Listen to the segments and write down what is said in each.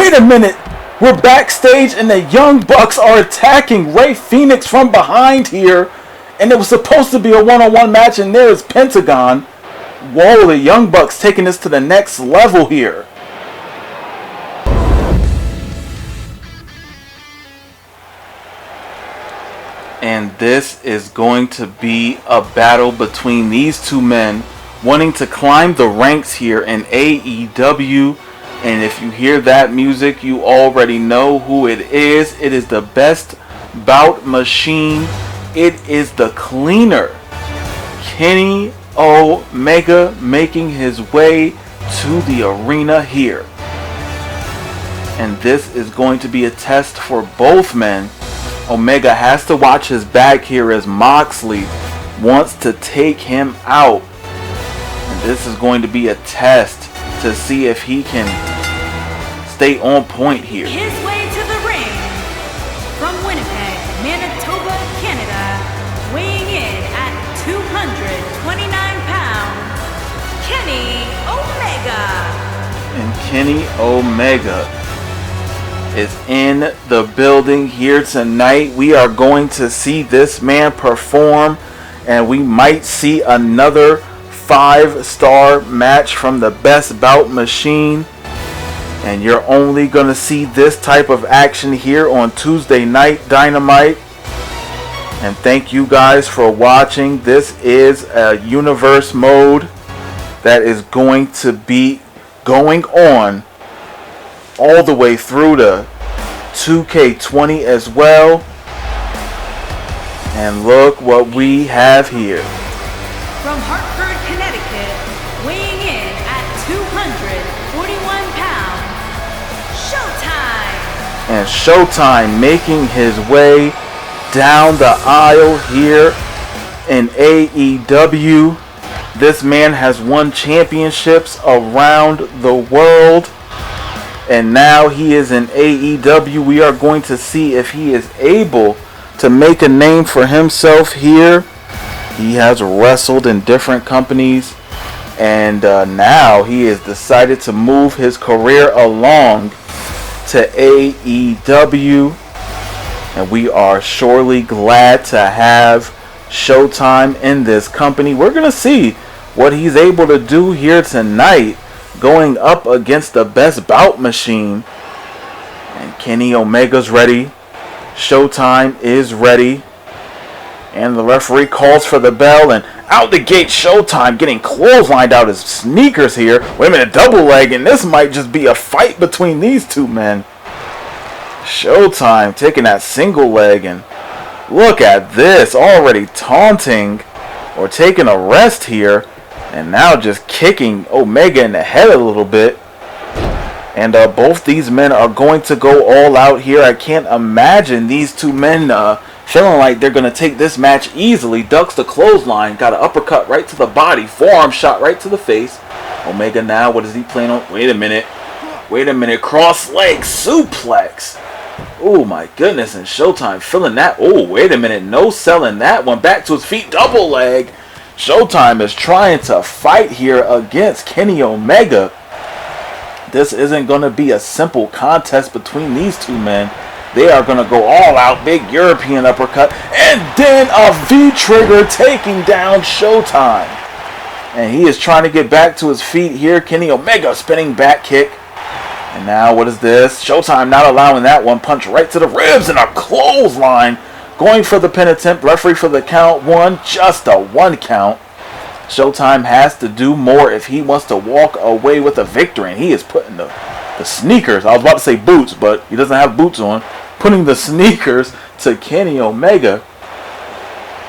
Wait a minute. We're backstage and the Young Bucks are attacking Rey Fenix from behind here. And it was supposed to be a one-on-one match, and there is Pentagon. Whoa, the Young Bucks taking this to the next level here. And this is going to be a battle between these two men wanting to climb the ranks here in AEW. And if you hear that music, you already know who it is. It is the Best Bout Machine. It is the Cleaner. Kenny Omega making his way to the arena here. And this is going to be a test for both men. Omega has to watch his back here as Moxley wants to take him out. And this is going to be a test to see if he can stay on point here. His way to the ring from Winnipeg, Manitoba, Canada, weighing in at 229 pounds, Kenny Omega. And Kenny Omega is in the building here tonight. We are going to see this man perform, and we might see another 5-star match from the Best Bout Machine. And you're only going to see this type of action here on Tuesday Night Dynamite. And thank you guys for watching. This is a universe mode that is going to be going on all the way through to 2K20 as well. And look what we have here. From Hartford, Connecticut, weighing in at 241 pounds, Showtime. And Showtime making his way down the aisle here in AEW. This man has won championships around the world. And now he is in AEW. We are going to see if he is able to make a name for himself here. He has wrestled in different companies. And now he has decided to move his career along to AEW. And we are surely glad to have Showtime in this company. We're going to see what he's able to do here tonight, going up against the Best Bout Machine. And Kenny Omega's ready. Showtime is ready. And the referee calls for the bell, and out the gate Showtime getting clotheslined out his sneakers here. Wait a minute, double leg, and this might just be a fight between these two men. Showtime taking that single leg, and look at this, already taunting or taking a rest here. And now just kicking Omega in the head a little bit. And both these men are going to go all out here. I can't imagine these two men feeling like they're going to take this match easily. Ducks the clothesline. Got an uppercut right to the body. Forearm shot right to the face. Omega now, what is he playing on? Wait a minute. Wait a minute. Cross leg suplex. Oh my goodness. And Showtime feeling that. Oh, wait a minute. No selling that one. Back to his feet. Double leg. Showtime is trying to fight here against Kenny Omega. This isn't going to be a simple contest between these two men. They are going to go all out. Big European uppercut. And then a V-trigger taking down Showtime. And he is trying to get back to his feet here. Kenny Omega spinning back kick. And now what is this? Showtime not allowing that one. Punch right to the ribs and a clothesline. Going for the pin attempt. Referee for the count. One. Just a 1 count. Showtime has to do more if he wants to walk away with a victory. And he is putting the sneakers. I was about to say boots, but he doesn't have boots on. Putting the sneakers to Kenny Omega.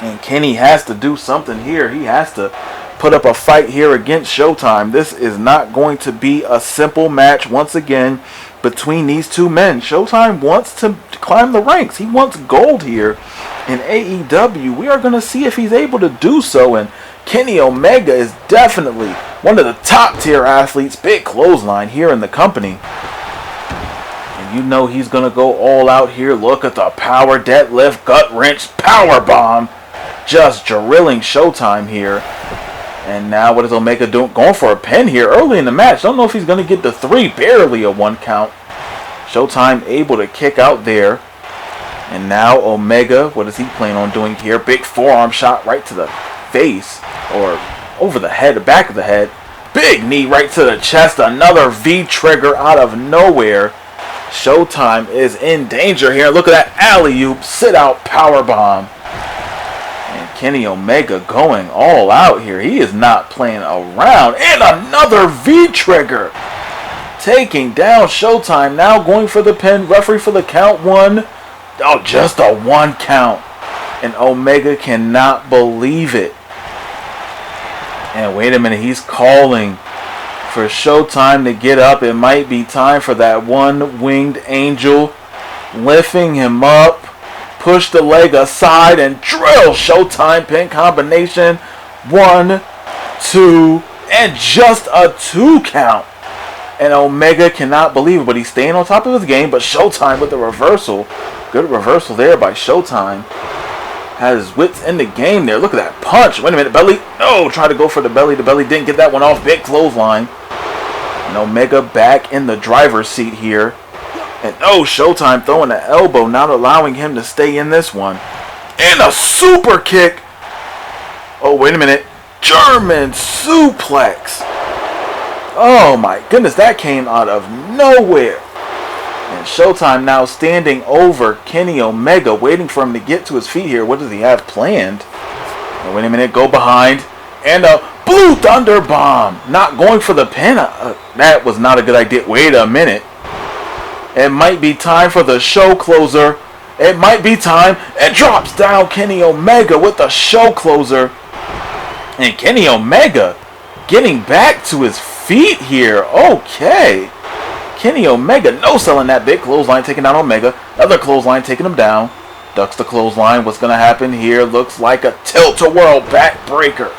And Kenny has to do something here. He has to put up a fight here against Showtime. This is not going to be a simple match once again between these two men. Showtime wants to climb the ranks. He wants gold here in AEW. We are going to see if he's able to do so. And Kenny Omega is definitely one of the top tier athletes. Big clothesline here in the company. And you know he's going to go all out here. Look at the power deadlift, gut wrench, power bomb. Just drilling Showtime here. And now what is Omega doing? Going for a pin here early in the match. Don't know if he's going to get the 3. Barely a 1 count. Showtime able to kick out there. And now Omega, what is he planning on doing here? Big forearm shot right to the face. Or over the head, the back of the head. Big knee right to the chest. Another V-trigger out of nowhere. Showtime is in danger here. Look at that alley-oop. Sit-out powerbomb. And Kenny Omega going all out here. He is not playing around. And another V-trigger. Taking down Showtime. Now going for the pin. Referee for the count. 1. Oh, just a 1 count. And Omega cannot believe it. And wait a minute. He's calling for Showtime to get up. It might be time for that one-winged angel. Lifting him up. Push the leg aside and drill Showtime pin combination. 1, 2, and just a 2 count. And Omega cannot believe it, but he's staying on top of his game. But Showtime with the reversal. Good reversal there by Showtime. Has his wits in the game there. Look at that punch. Wait a minute. Belly. No. Try to go for the belly. The belly didn't get that one off. Big clothesline. And Omega back in the driver's seat here. And Showtime throwing the elbow. Not allowing him to stay in this one. And a super kick. Oh, wait a minute. German suplex. Oh, my goodness. That came out of nowhere. And Showtime now standing over Kenny Omega, waiting for him to get to his feet here. What does he have planned? Oh, wait a minute, go behind. And a Blue Thunder Bomb. Not going for the pin. That was not a good idea. Wait a minute. It might be time for the show closer. It might be time. It drops down Kenny Omega with the show closer. And Kenny Omega getting back to his feet here. Okay. Kenny Omega no-selling that big clothesline, taking down Omega. Another clothesline taking him down. Ducks the clothesline. What's going to happen here? Looks like a tilt-a-whirl backbreaker.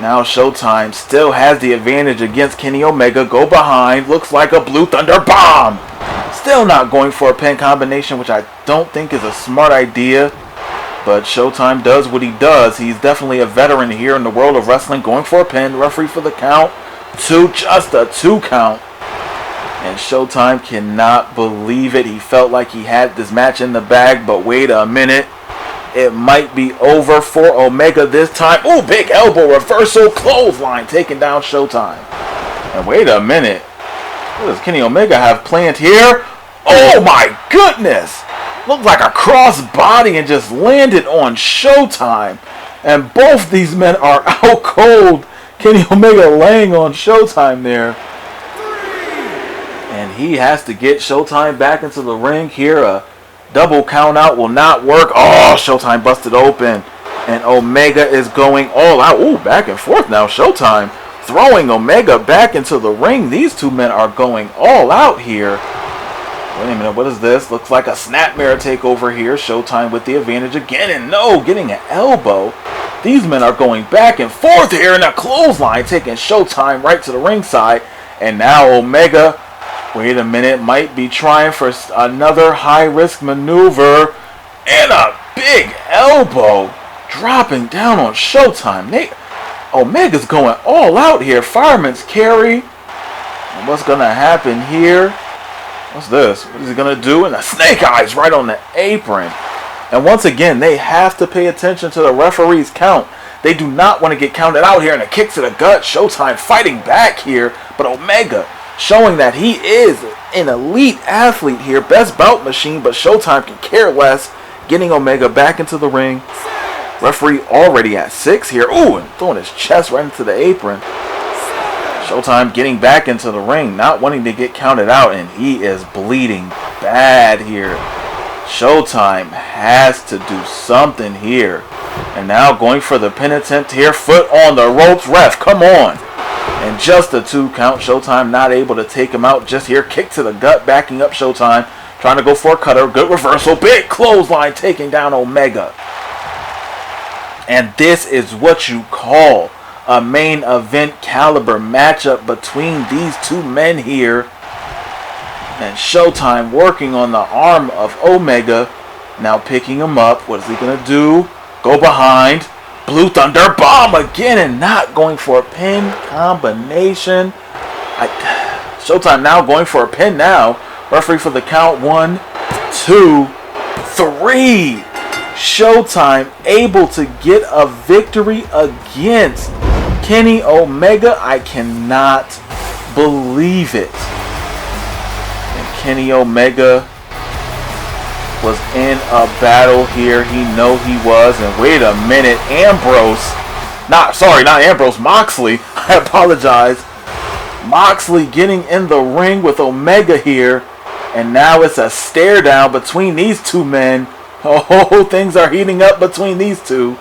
Now Showtime still has the advantage against Kenny Omega. Go behind. Looks like a Blue Thunder Bomb. Still not going for a pin combination, which I don't think is a smart idea. But Showtime does what he does. He's definitely a veteran here in the world of wrestling. Going for a pin. Referee for the count. 2. Just a 2 count. And Showtime cannot believe it. He felt like he had this match in the bag, but wait a minute. It might be over for Omega this time. Ooh, big elbow reversal clothesline taking down Showtime. And wait a minute. What does Kenny Omega have planned here? Oh my goodness. Looked like a cross body and just landed on Showtime. And both these men are out cold. Kenny Omega laying on Showtime there. And he has to get Showtime back into the ring here. A double count out will not work. Oh, Showtime busted open. And Omega is going all out. Ooh, back and forth now. Showtime throwing Omega back into the ring. These two men are going all out here. Wait a minute, what is this? Looks like a snapmare takeover here. Showtime with the advantage again. And getting an elbow. These men are going back and forth here. And a clothesline taking Showtime right to the ringside. And now Omega, wait a minute, might be trying for another high-risk maneuver. And a big elbow dropping down on Showtime. Omega's going all out here. Fireman's carry. And what's going to happen here? What's this? What is he going to do? And the snake eyes right on the apron. And once again, they have to pay attention to the referee's count. They do not want to get counted out here. And a kick to the gut. Showtime fighting back here. But Omega showing that he is an elite athlete here. Best bout machine. But Showtime can care less. Getting Omega back into the ring. Referee already at 6 here. Ooh, and throwing his chest right into the apron. Showtime getting back into the ring. Not wanting to get counted out. And he is bleeding bad here. Showtime has to do something here. And now going for the pin attempt here. Foot on the ropes. Ref, come on. And just a 2 count. Showtime not able to take him out just here. Kick to the gut. Backing up Showtime. Trying to go for a cutter. Good reversal. Big clothesline taking down Omega. And this is what you call a main event caliber matchup between these two men here. And Showtime working on the arm of Omega. Now picking him up. What is he going to do? Go behind. Blue Thunder Bomb again. And not going for a pin combination. Showtime now going for a pin now. Referee for the count. 1, 2, 3. Showtime able to get a victory against Kenny Omega. I cannot believe it. And Kenny Omega was in a battle here. He know he was. And wait a minute, not Ambrose, Moxley. I apologize. Moxley getting in the ring with Omega here. And now it's a stare down between these two men. Oh, things are heating up between these two.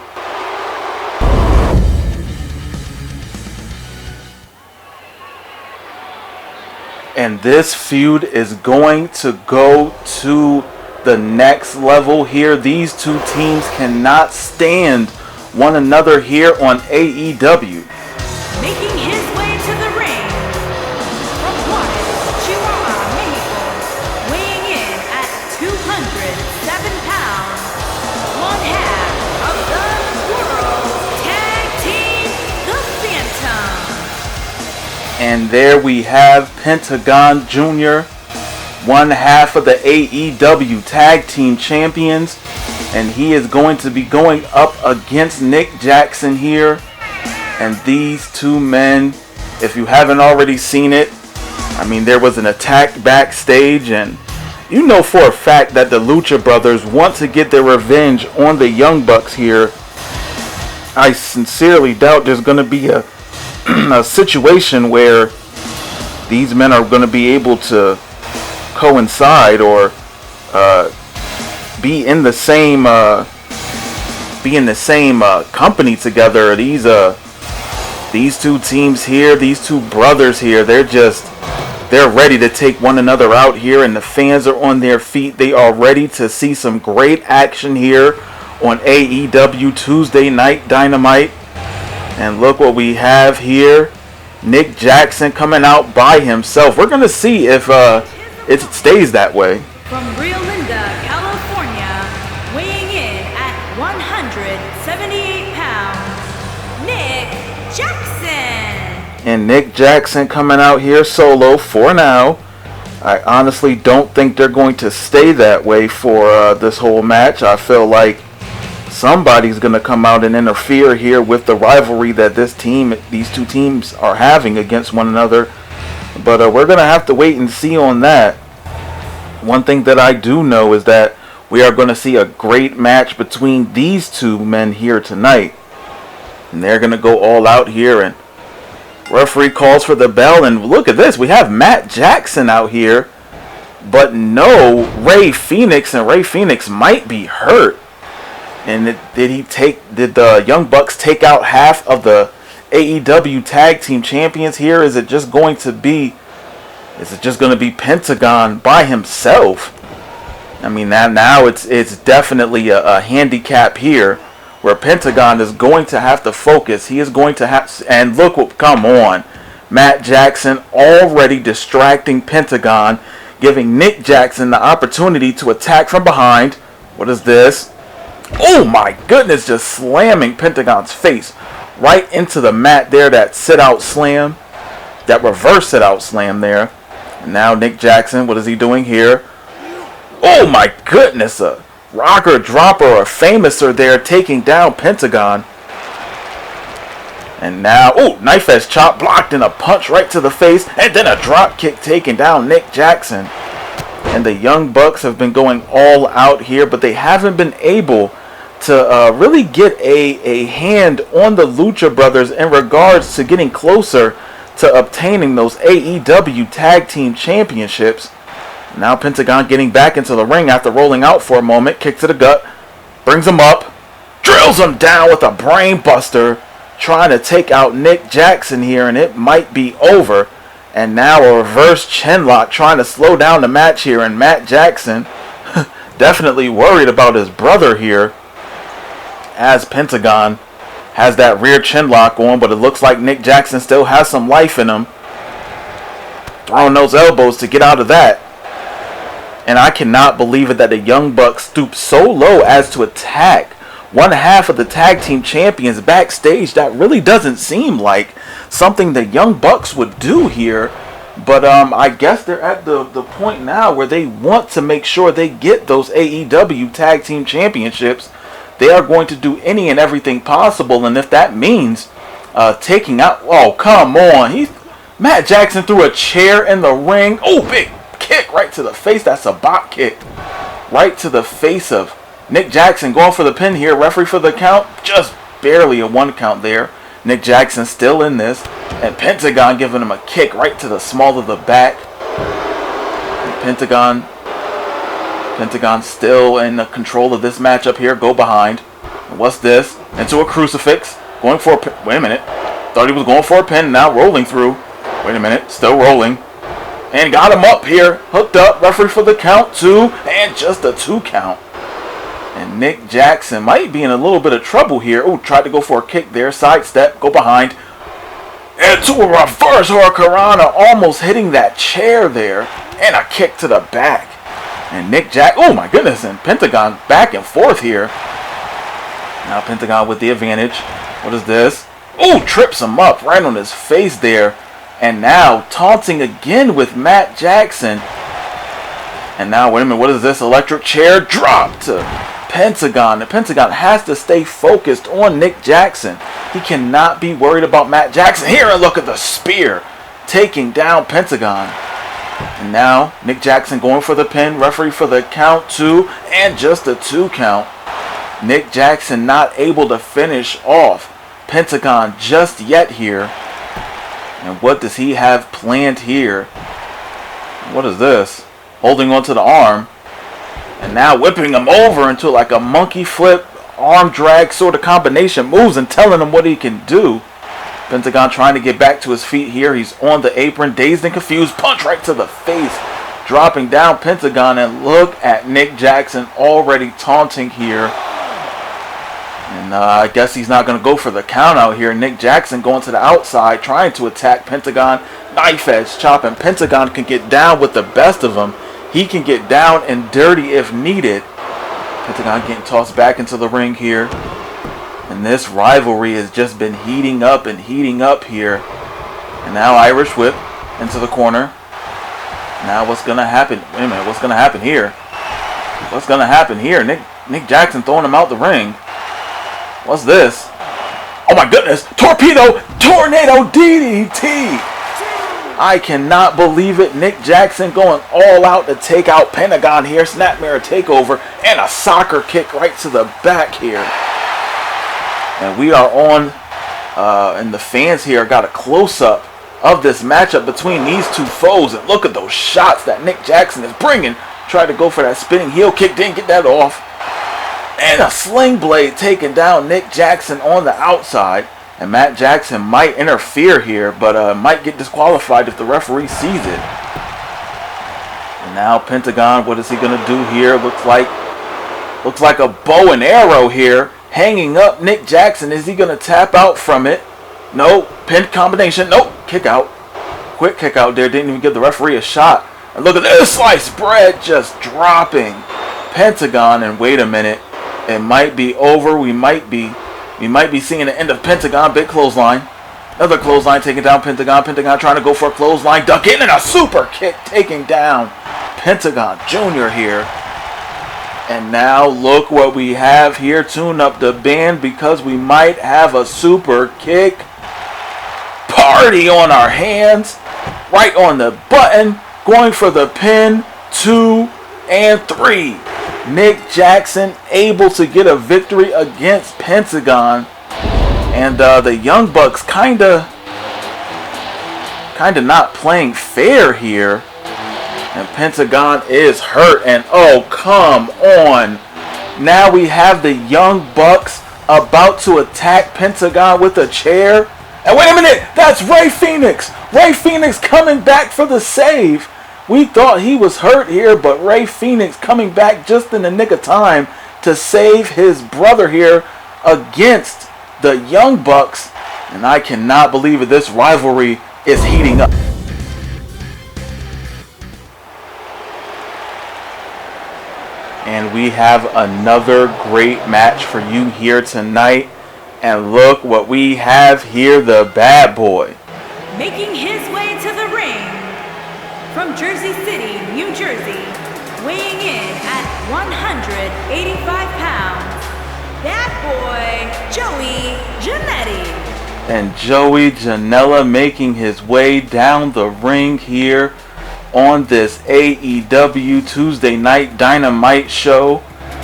And this feud is going to go to the next level here. These two teams cannot stand one another here on AEW. Making his way to the ring from Juarez, Chihuahua, Mexico, weighing in at 207 pounds, one half of the World Tag Team, the Phantom. And there we have Pentagon Jr., one half of the AEW Tag Team Champions. And he is going to be going up against Nick Jackson here. And these two men, if you haven't already seen it, I mean, there was an attack backstage. And you know for a fact that the Lucha Brothers want to get their revenge on the Young Bucks here. I sincerely doubt there's going to be a situation where these men are going to be able to coincide or be in the same company together. These two teams here, these two brothers here, they're ready to take one another out here, and the fans are on their feet. They are ready to see some great action here on AEW Tuesday Night Dynamite. And look what we have here. Nick Jackson coming out by himself. We're going to see if it stays that way. From Rio Linda, California, weighing in at 178 pounds, Nick Jackson. And Nick Jackson coming out here solo for now. I honestly don't think they're going to stay that way for this whole match. I feel like somebody's going to come out and interfere here with the rivalry that these two teams are having against one another. But we're going to have to wait and see on that. One thing that I do know is that we are going to see a great match between these two men here tonight. And they're going to go all out here, and referee calls for the bell. And look at this. We have Matt Jackson out here, but no Ray Phoenix, and Ray Phoenix might be hurt. And did the Young Bucks take out half of the AEW Tag Team Champions here? Is it just going to be Pentagon by himself? I mean, now it's definitely a handicap here where Pentagon is going to have to focus. He is going to have, and come on. Matt Jackson already distracting Pentagon, giving Nick Jackson the opportunity to attack from behind. What is this? Oh my goodness, just slamming Pentagon's face right into the mat there. That sit-out slam, that reverse sit-out slam there. And now Nick Jackson, what is he doing here? Oh my goodness, a rocker, dropper, or famouser there taking down Pentagon. And now, knife edge chop blocked and a punch right to the face. And then a drop kick taking down Nick Jackson. And the Young Bucks have been going all out here, but they haven't been able to really get a hand on the Lucha Brothers in regards to getting closer to obtaining those AEW Tag Team Championships. Now Pentagon getting back into the ring after rolling out for a moment. Kick to the gut. Brings him up. Drills him down with a brain buster. Trying to take out Nick Jackson here, and it might be over. And now a reverse chin lock trying to slow down the match here. And Matt Jackson definitely worried about his brother here, as Pentagon has that rear chin lock on, but it looks like Nick Jackson still has some life in him. Throwing those elbows to get out of that. And I cannot believe it that the Young Bucks stooped so low as to attack one half of the tag team champions backstage. That really doesn't seem like something the Young Bucks would do here. But I guess they're at the point now where they want to make sure they get those AEW Tag Team Championships. They are going to do any and everything possible, and if that means taking out... Oh, come on. Matt Jackson threw a chair in the ring. Oh, big kick right to the face. That's a bot kick. Right to the face of Nick Jackson. Going for the pin here. Referee for the count. Just barely a 1 count there. Nick Jackson still in this. And Pentagon giving him a kick right to the small of the back. And Pentagon still in the control of this matchup here. Go behind. And what's this? Into a crucifix. Going for a pin. Wait a minute. Thought he was going for a pin. Now rolling through. Wait a minute. Still rolling. And got him up here. Hooked up. Referee for the count. 2. And just a 2 count. And Nick Jackson might be in a little bit of trouble here. Oh, tried to go for a kick there. Sidestep. Go behind. And to a reverse hurricanrana. Almost hitting that chair there. And a kick to the back. And Nick Jackson. Oh my goodness. And Pentagon back and forth here. Now Pentagon with the advantage. What is this? Oh, trips him up right on his face there. And now taunting again with Matt Jackson. And now, wait a minute, what is this? Electric chair drop to Pentagon. And Pentagon has to stay focused on Nick Jackson. He cannot be worried about Matt Jackson. Here, and look at the spear. Taking down Pentagon. And now, Nick Jackson going for the pin. Referee for the count 2. And just a 2 count. Nick Jackson not able to finish off Pentagon just yet here. And what does he have planned here? What is this? Holding onto the arm. And now whipping him over into like a monkey flip, arm drag sort of combination moves and telling him what he can do. Pentagon trying to get back to his feet here. He's on the apron, dazed and confused. Punch right to the face. Dropping down Pentagon, and look at Nick Jackson already taunting here. And I guess he's not going to go for the count out here. Nick Jackson going to the outside, trying to attack Pentagon. Knife edge chop, and Pentagon can get down with the best of them. He can get down and dirty if needed. Pentagon getting tossed back into the ring here. And this rivalry has just been heating up and heating up here. And now Irish whip into the corner. Now what's going to happen? Wait a minute, what's going to happen here? What's going to happen here? Nick Jackson throwing him out the ring. What's this? Oh my goodness! Tornado DDT! I cannot believe it. Nick Jackson going all out to take out Pentagon here. Snapmare takeover and a soccer kick right to the back here. And we are on, and the fans here got a close-up of this matchup between these two foes. And look at those shots that Nick Jackson is bringing. Tried to go for that spinning heel kick, didn't get that off. And a sling blade taking down Nick Jackson on the outside. And Matt Jackson might interfere here, but might get disqualified if the referee sees it. And now Pentagon, what is he going to do here? Looks like a bow and arrow here. Hanging up Nick Jackson. Is he going to tap out from it? No. Pin combination. Nope. Kick out. Quick kick out there. Didn't even give the referee a shot. And look at this sliced bread just dropping Pentagon. And wait a minute. It might be over. We might be seeing the end of Pentagon. Big clothesline. Another clothesline taking down Pentagon. Pentagon trying to go for a clothesline. Duck in and a super kick taking down Pentagon Jr. here. And now look what we have here. Tune up the band because we might have a super kick party on our hands. Right on the button. Going for the pin. 2 and 3. Nick Jackson able to get a victory against Pentagon. And the Young Bucks kind of not playing fair here. And Pentagon is hurt. And oh, come on. Now we have the Young Bucks about to attack Pentagon with a chair. And wait a minute. That's Rey Fenix. Rey Fenix coming back for the save. We thought he was hurt here, but Rey Fenix coming back just in the nick of time to save his brother here against the Young Bucks. And I cannot believe it. This rivalry is heating up. And we have another great match for you here tonight. And look what we have here, the bad boy. Making his way to the ring from Jersey City, New Jersey, weighing in at 185 pounds, that boy, Joey Janela. And Joey Janela making his way down the ring here on this AEW Tuesday Night Dynamite show.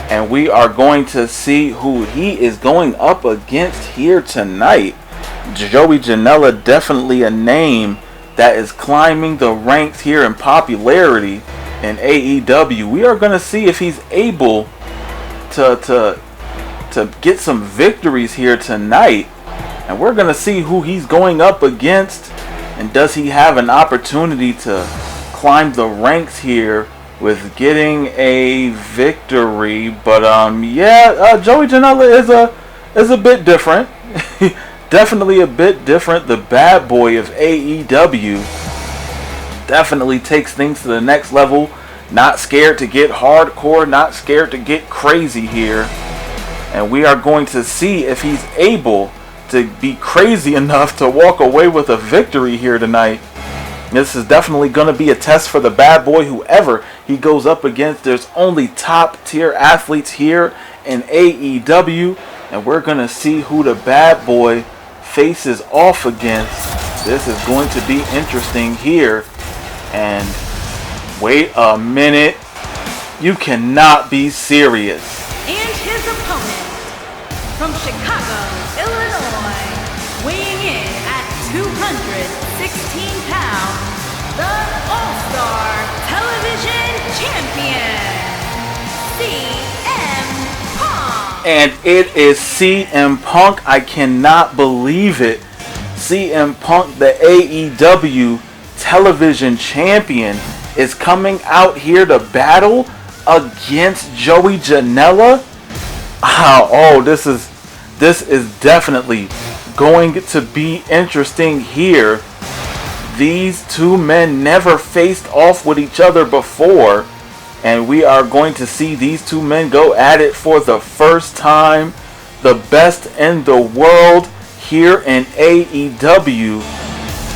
And we are going to see who he is going up against here tonight. Joey Janela, definitely a name that is climbing the ranks here in popularity in AEW. We are going to see if he's able to get some victories here tonight. And we're going to see who he's going up against. And does he have an opportunity to climb the ranks here with getting a victory? But Joey Janela is a bit different. Definitely a bit different. The bad boy of AEW definitely takes things to the next level. Not scared to get hardcore, not scared to get crazy here. And we are going to see if he's able to be crazy enough to walk away with a victory here tonight. This is definitely going to be a test for the bad boy, whoever he goes up against. There's only top tier athletes here in AEW, and we're going to see who the bad boy faces off against. This is going to be interesting here. And wait a minute, you cannot be serious. And his opponent from Chicago, Illinois, weighing in at 216 pounds, the All-Star Television Champion, CM Punk. And it is CM Punk. I cannot believe it. CM Punk, the AEW Television Champion, is coming out here to battle against Joey Janela. This is definitely going to be interesting here. These two men never faced off with each other before, and we are going to see these two men go at it for the first time. The best in the world here in AEW,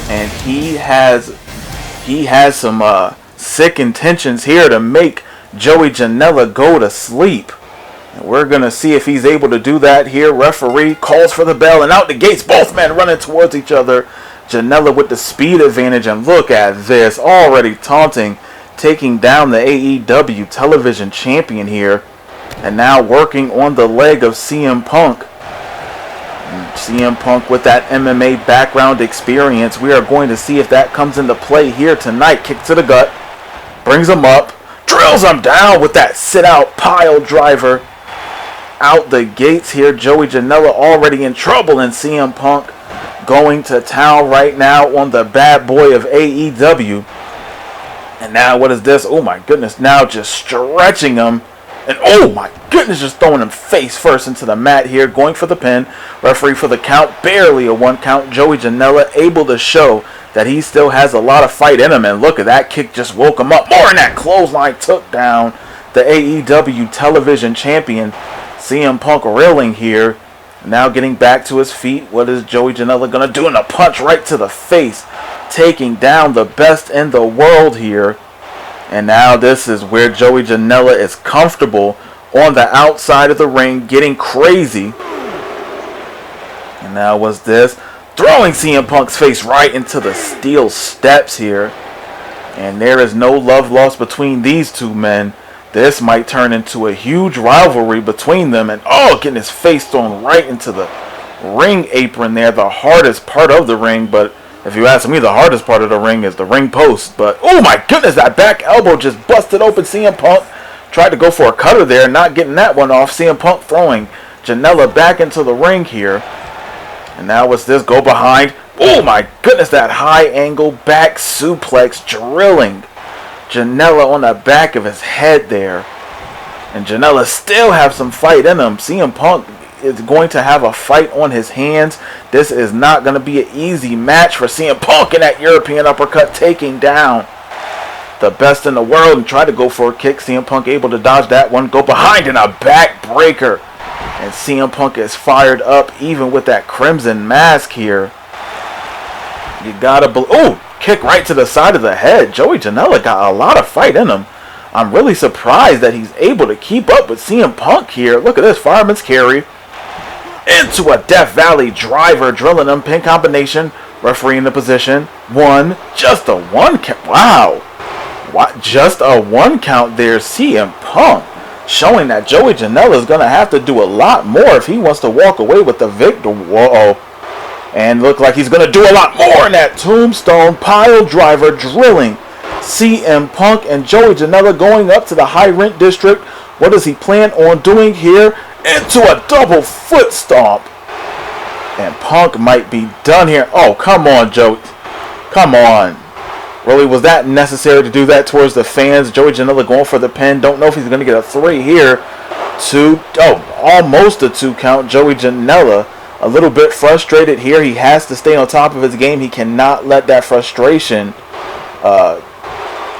and he has some sick intentions here to make Joey Janela go to sleep. And we're going to see if he's able to do that here. Referee calls for the bell, and out the gates, both men running towards each other. Janela with the speed advantage, and look at this, already taunting, taking down the AEW Television Champion here. And now working on the leg of CM Punk. And CM Punk with that MMA background experience. We are going to see if that comes into play here tonight. Kick to the gut. Brings him up. Drills him down with that sit-out pile driver. Out the gates here, Joey Janela already in trouble, and CM Punk going to town right now on the bad boy of AEW. And now what is this? Oh my goodness, now just stretching him. And oh my goodness, just throwing him face first into the mat here, going for the pin. Referee for the count, barely a 1 count. Joey Janela able to show that he still has a lot of fight in him. And look at that kick, just woke him up. More in that clothesline, took down the AEW Television Champion. CM Punk reeling here. Now getting back to his feet. What is Joey Janela going to do? And a punch right to the face. Taking down the best in the world here. And now this is where Joey Janela is comfortable on the outside of the ring, getting crazy. And now what's this? Throwing CM Punk's face right into the steel steps here. And there is no love lost between these two men. This might turn into a huge rivalry between them. And getting his face thrown right into the ring apron there. The hardest part of the ring. But if you ask me, the hardest part of the ring is the ring post. But oh my goodness, that back elbow just busted open CM Punk. Tried to go for a cutter there, not getting that one off. CM Punk throwing Janela back into the ring here. And now what's this? Go behind. Oh my goodness, that high angle back suplex drilling Janela on the back of his head there. And Janela still have some fight in him. CM Punk is going to have a fight on his hands. This is not going to be an easy match for CM Punk, in that European uppercut, taking down the best in the world and try to go for a kick. CM Punk able to dodge that one. Go behind in a backbreaker. And CM Punk is fired up even with that crimson mask here. You gotta believe. Oh! kick right to the side of the head. Joey Janela got a lot of fight in him. I'm really surprised that he's able to keep up with CM Punk here. Look at this, fireman's carry. Into a Death Valley driver, drilling him, pin combination. Referee in the position. One, just a one count. Wow. What? Just a one count there. CM Punk showing that Joey Janela is going to have to do a lot more if he wants to walk away with the victory. Whoa. And look like he's going to do a lot more in that tombstone pile driver drilling CM Punk and Joey Janela going up to the high rent district. What does he plan on doing here? Into a double foot stomp. And Punk might be done here. Oh, come on, Joey. Come on. Really, was that necessary to do that towards the fans? Joey Janela going for the pin. Don't know if he's going to get a 3 here. Almost a 2 count. Joey Janela a little bit frustrated here. He has to stay on top of his game. He cannot let that frustration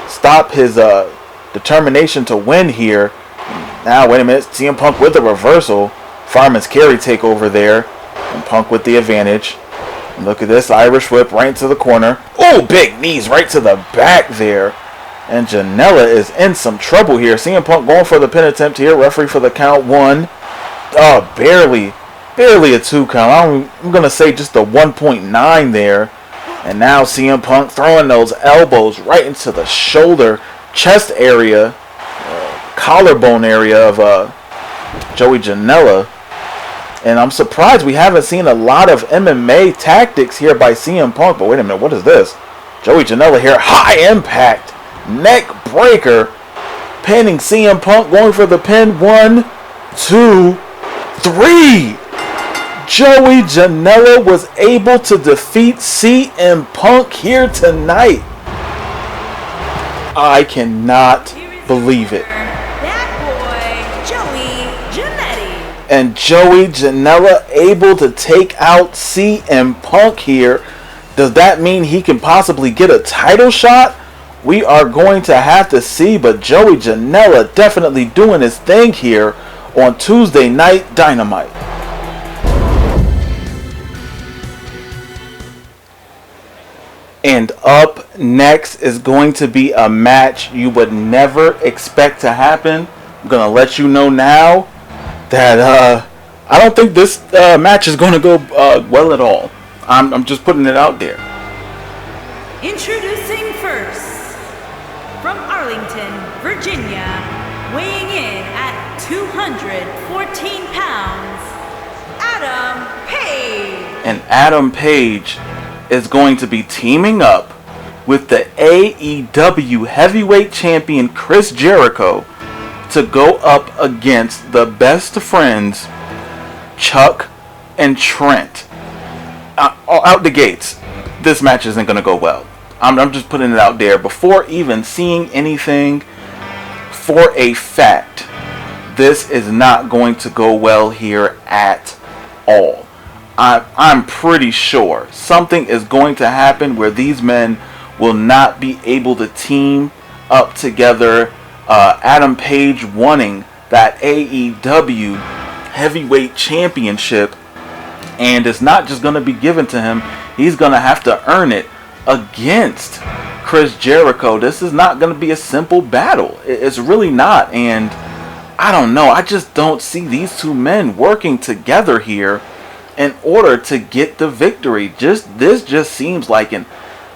stop his determination to win here. Now, wait a minute. CM Punk with the reversal. Fireman's carry takeover there. And Punk with the advantage. And look at this. Irish whip right into the corner. Oh, big knees right to the back there. And Janela is in some trouble here. CM Punk going for the pin attempt here. Referee for the count. 1. Oh, barely a 2 count. I'm going to say just a 1.9 there. And now CM Punk throwing those elbows right into the shoulder, chest area, collarbone area of Joey Janela. And I'm surprised we haven't seen a lot of MMA tactics here by CM Punk. But wait a minute, what is this? Joey Janela here, high impact, neck breaker, pinning CM Punk, going for the pin. 1, 2, 3. Joey Janela was able to defeat CM Punk here tonight. I cannot believe it. And Joey Janela able to take out CM Punk here. Does that mean he can possibly get a title shot? We are going to have to see, but Joey Janela definitely doing his thing here on Tuesday Night Dynamite. And up next is going to be a match you would never expect to happen. I'm going to let you know now that I don't think this match is going to go well at all. I'm just putting it out there. Introducing first, from Arlington, Virginia, weighing in at 214 pounds, Adam Page. And Adam Page is going to be teaming up with the AEW Heavyweight Champion Chris Jericho to go up against the best friends Chuck and Trent. Out the gates, this match isn't going to go well. I'm just putting it out there. Before even seeing anything, for a fact, this is not going to go well here at all. I'm pretty sure something is going to happen where these men will not be able to team up together. Adam Page wanting that AEW Heavyweight Championship, and it's not just going to be given to him. He's going to have to earn it against Chris Jericho. This is not going to be a simple battle. It's really not, and I don't know. I just don't see these two men working together here in order to get the victory. This just seems like an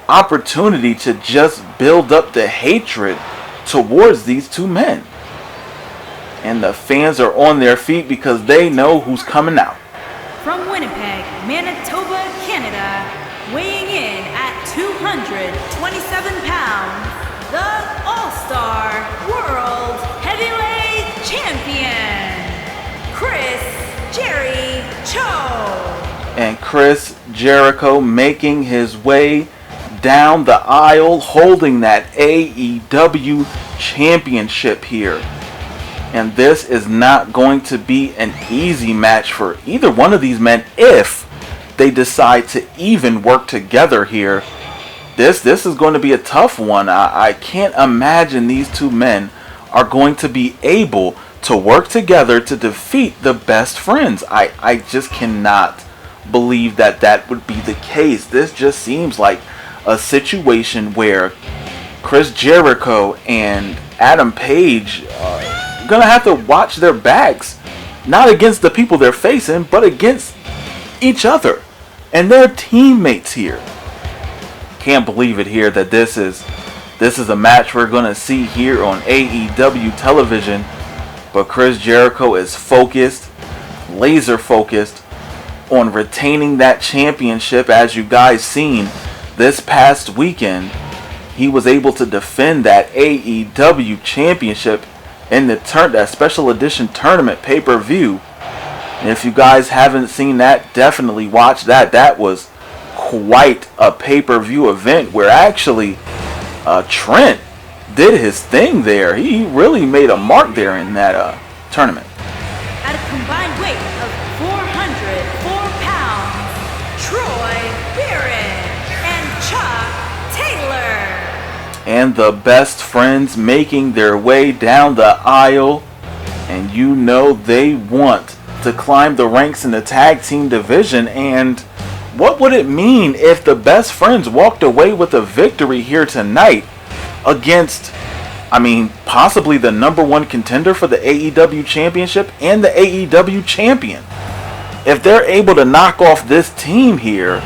opportunity to just build up the hatred towards these two men. And the fans are on their feet because they know who's coming out. From Winnipeg, Manitoba, Canada, weighing in at 227 pounds, the All-Star World Heavyweight Champion, Chris Jericho. And Chris Jericho making his way down the aisle, holding that AEW Championship here. And this is not going to be an easy match for either one of these men if they decide to even work together here. This is going to be a tough one. I can't imagine these two men are going to be able to work together to defeat the best friends. I just cannot believe that would be the case. This just seems like a situation where Chris Jericho and Adam Page are going to have to watch their backs, not against the people they're facing, but against each other and their teammates here. Can't believe it here that this is a match we're going to see here on AEW television. But Chris Jericho is focused, laser focused on retaining that championship. As you guys seen this past weekend, he was able to defend that AEW championship in that special edition tournament pay-per-view. And if you guys haven't seen that, definitely watch that. That was quite a pay-per-view event where actually Trent did his thing there. He really made a mark there in that tournament. At a combined weight of 404 pounds, Troy Barrett and Chuck Taylor. And the best friends making their way down the aisle. And you know they want to climb the ranks in the tag team division. And what would it mean if the best friends walked away with a victory here tonight against, possibly the number one contender for the AEW championship and the AEW champion? If they're able to knock off this team here,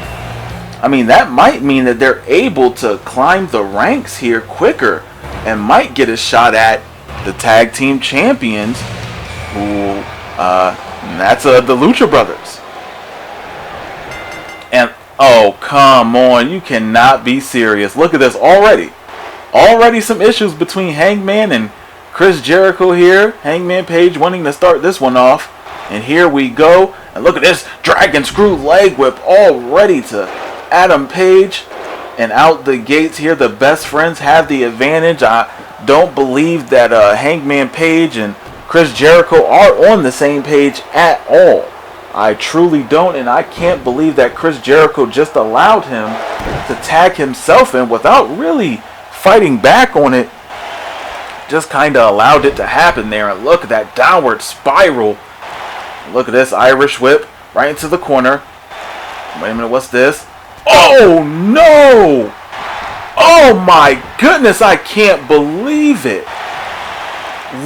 that might mean that they're able to climb the ranks here quicker and might get a shot at the tag team champions, who, that's the Lucha Brothers. And, oh, come on, you cannot be serious. Look at this already. Already some issues between Hangman and Chris Jericho here. Hangman Page wanting to start this one off. And here we go. And look at this dragon screw leg whip already to Adam Page. And out the gates here, the best friends have the advantage. I don't believe that Hangman Page and Chris Jericho are on the same page at all. I truly don't, and I can't believe that Chris Jericho just allowed him to tag himself in without really fighting back on it. Just kind of allowed it to happen there. And look at that downward spiral. Look at this Irish whip right into the corner. Wait a minute, what's this? Oh no! Oh my goodness, I can't believe it.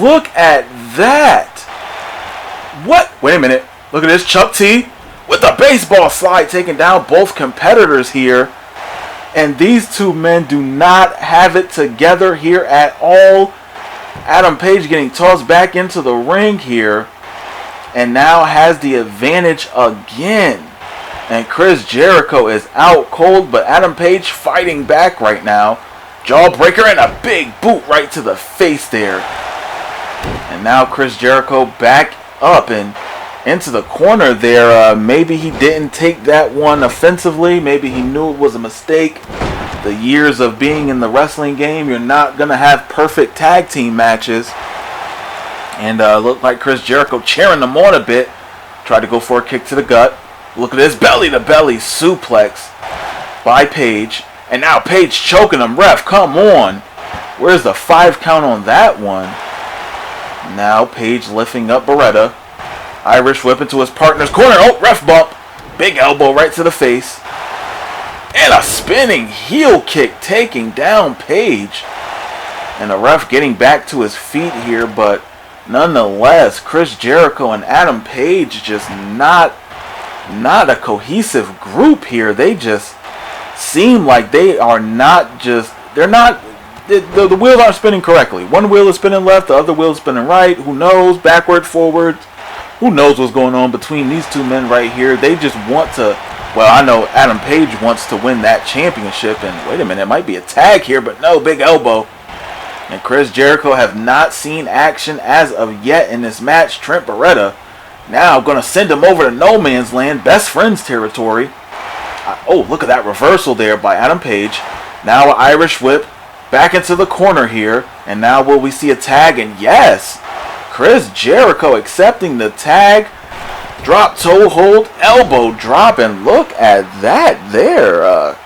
Look at that. What? Wait a minute. Look at this Chuck T with the baseball slide, taking down both competitors here. And these two men do not have it together here at all. Adam Page getting tossed back into the ring here. And now has the advantage again. And Chris Jericho is out cold, but Adam Page fighting back right now. Jawbreaker and a big boot right to the face there. And now Chris Jericho back up and into the corner there. Maybe he didn't take that one offensively. Maybe he knew it was a mistake. The years of being in the wrestling game, you're not going to have perfect tag team matches. And looked like Chris Jericho cheering them on a bit. Tried to go for a kick to the gut. Look at this belly-to-belly suplex by Page. And now Page choking him. Ref, come on. Where's the 5 count on that one? Now Page lifting up Beretta. Irish whip into his partner's corner. Oh, ref bump. Big elbow right to the face. And a spinning heel kick taking down Page. And the ref getting back to his feet here. But nonetheless, Chris Jericho and Adam Page just not a cohesive group here. They just seem like they are not just... They're not... The wheels aren't spinning correctly. One wheel is spinning left, the other wheel is spinning right. Who knows? Backward, forward. Who knows what's going on between these two men right here? They just want to... Well, I know Adam Page wants to win that championship. And wait a minute, it might be a tag here, but no, big elbow. And Chris Jericho have not seen action as of yet in this match. Trent Beretta now going to send him over to no man's land, best friends territory. Oh, look at that reversal there by Adam Page. Now an Irish whip back into the corner here. And now will we see a tag? And yes, Chris Jericho accepting the tag. Drop toe hold, elbow drop, and look at that there.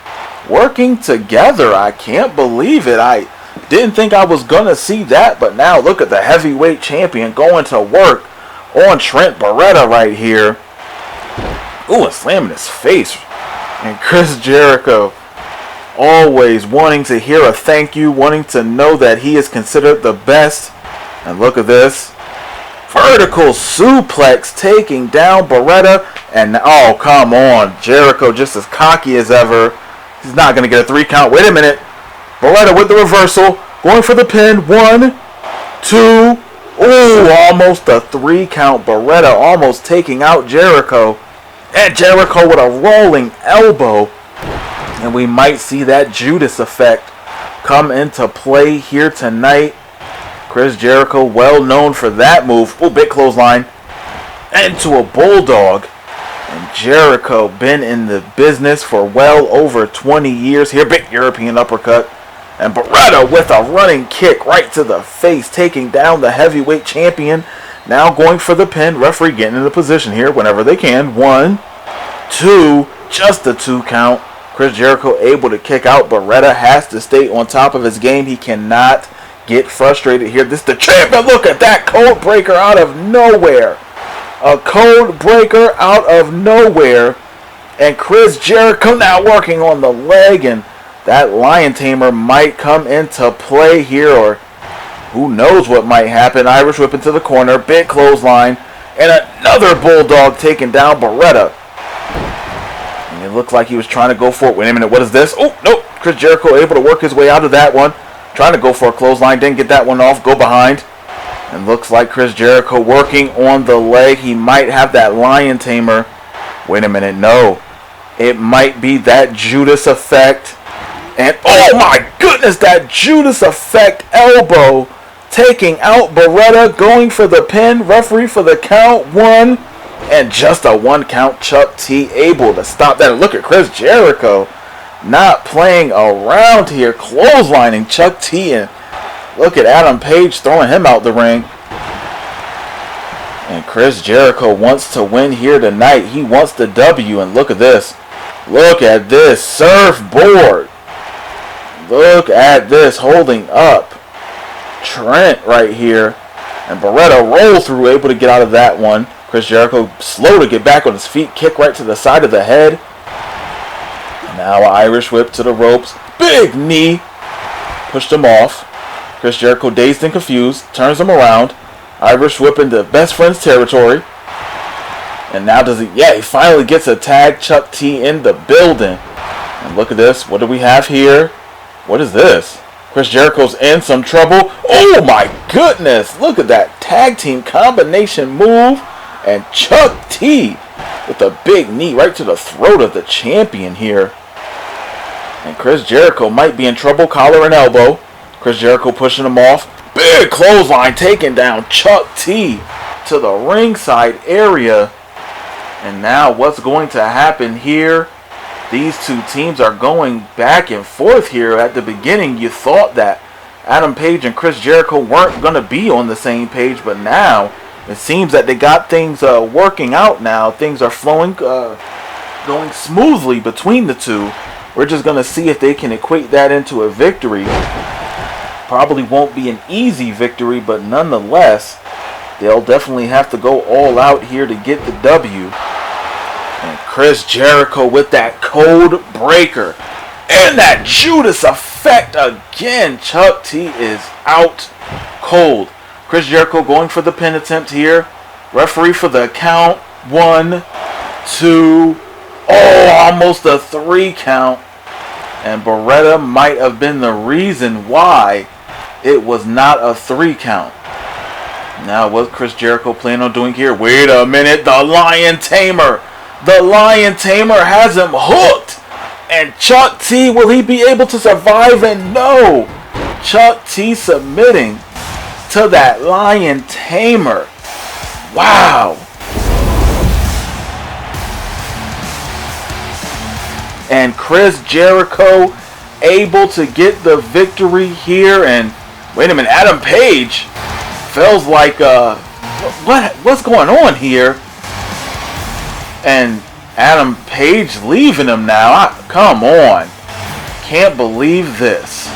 Working together. I can't believe it. I didn't think I was going to see that, but now look at the heavyweight champion going to work on Trent Beretta right here. Ooh, and slamming his face. And Chris Jericho always wanting to hear a thank you, wanting to know that he is considered the best. And look at this. Vertical suplex taking down Beretta. And oh, come on. Jericho just as cocky as ever. He's not going to get a 3 count. Wait a minute. Beretta with the reversal. Going for the pin. 1, 2. Ooh, almost a 3 count. Beretta almost taking out Jericho. And Jericho with a rolling elbow. And we might see that Judas effect come into play here tonight. Chris Jericho, well known for that move. Oh, big clothesline. Into a bulldog. And Jericho been in the business for well over 20 years here. Big European uppercut. And Beretta with a running kick right to the face, taking down the heavyweight champion. Now going for the pin. Referee getting into position here whenever they can. 1, 2, just a 2 count. Chris Jericho able to kick out. Beretta has to stay on top of his game. He cannot get frustrated here. This is the champion. Look at that code breaker out of nowhere. A code breaker out of nowhere. And Chris Jericho now working on the leg, and that lion tamer might come into play here, or who knows what might happen. Irish whip into the corner, big clothesline, and another bulldog taking down Beretta. And it looked like he was trying to go for it. Wait a minute, what is this? Oh, nope. Chris Jericho able to work his way out of that one. Trying to go for a clothesline, didn't get that one off, go behind. And looks like Chris Jericho working on the leg. He might have that lion tamer. Wait a minute, no. It might be that Judas effect. And oh my goodness, that Judas effect elbow taking out Beretta, going for the pin. Referee for the count. 1, and just a 1 count. Chuck T able to stop that. Look at Chris Jericho not playing around here, clotheslining Chuck T, and look at Adam Page throwing him out the ring. And Chris Jericho wants to win here tonight. He wants the W, and look at this. Look at this surfboard. Look at this, holding up Trent right here. And Beretta roll through, able to get out of that one. Chris Jericho slow to get back on his feet. Kick right to the side of the head. And now an Irish whip to the ropes. Big knee. Pushed him off. Chris Jericho dazed and confused. Turns him around. Irish whip into best friend's territory. And now does he... Yeah, he finally gets a tag. Chuck T in the building. And look at this. What do we have here? What is this? Chris Jericho's in some trouble. Oh my goodness. Look at that tag team combination move. And Chuck T with a big knee right to the throat of the champion here. And Chris Jericho might be in trouble. Collar and elbow. Chris Jericho pushing him off. Big clothesline taking down Chuck T to the ringside area. And now what's going to happen here? These two teams are going back and forth here. At the beginning, you thought that Adam Page and Chris Jericho weren't going to be on the same page, but now it seems that they got things working out now. Things are flowing, going smoothly between the two. We're just going to see if they can equate that into a victory. Probably won't be an easy victory, but nonetheless, they'll definitely have to go all out here to get the W. And Chris Jericho with that code breaker. And that Judas effect again. Chuck T is out cold. Chris Jericho going for the pin attempt here. Referee for the count. 1, 2. Oh, almost a 3 count. And Beretta might have been the reason why it was not a 3 count. Now, what's Chris Jericho planning on doing here? Wait a minute. The Lion Tamer. The Lion Tamer has him hooked. And Chuck T, will he be able to survive? And no. Chuck T submitting to that Lion Tamer. Wow. And Chris Jericho able to get the victory here. And wait a minute, Adam Page feels like what's going on here? And Adam Page leaving him now. Come on. Can't believe this.